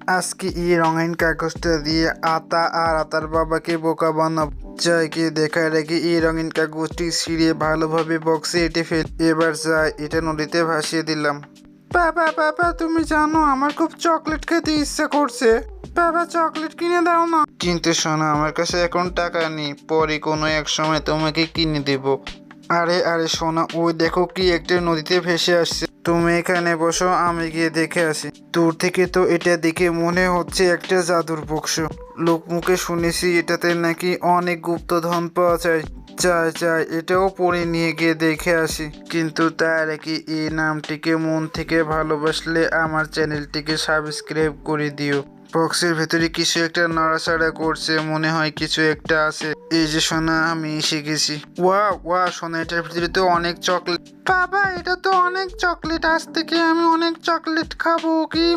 আজকে এই রঙিন কাগজটা দিয়ে আতা আর আতার বাবাকে বোকা বানাবো। যাই গিয়ে দেখার আগে এই রঙিন কাগজটি ছিঁড়ে ভালোভাবে বক্সে এঁটে ফেল। এবার যাই এটা নদীতে ভাসিয়ে দিলাম। বাবা বাবা, তুমি জানো আমার খুব চকলেট খেতে ইচ্ছা করছে। বাবা, চকলেট কিনে দাও না। কিন্তু শোনো, আমার কাছে এখন টাকা নেই, পরে কোনো এক সময় তোমাকে কিনে দেব। আরে আরে শোনা, ওই দেখো কি একটা নদীতে ভেসে আসছে। তুমি এখানে বসো, আমি গিয়ে দেখে আসি। দূর থেকে তো এটা দেখে মনে হচ্ছে একটা জাদুর বক্স। লোক মুখে শুনেছি এটাতে নাকি অনেক গুপ্তধন পাওয়া যায়। চাই চাই এটাও পরে নিয়ে গিয়ে দেখে আসি। কিন্তু তার আগে এই নামটিকে মন থেকে ভালোবাসলে আমার চ্যানেলটিকে সাবস্ক্রাইব করে দিও। বক্সের ভেতরে কিছু একটা নাড়াচাড়া করছে, মনে হয় কিছু একটা আছে। এই যে সোনা, আমি এসে গেছি। ওয়া ওয়া সোনা, এটার ভিতরে তো অনেক চকলেট। বাবা, এটা তো অনেক চকলেট, আজ থেকে আমি অনেক চকলেট খাবো। কি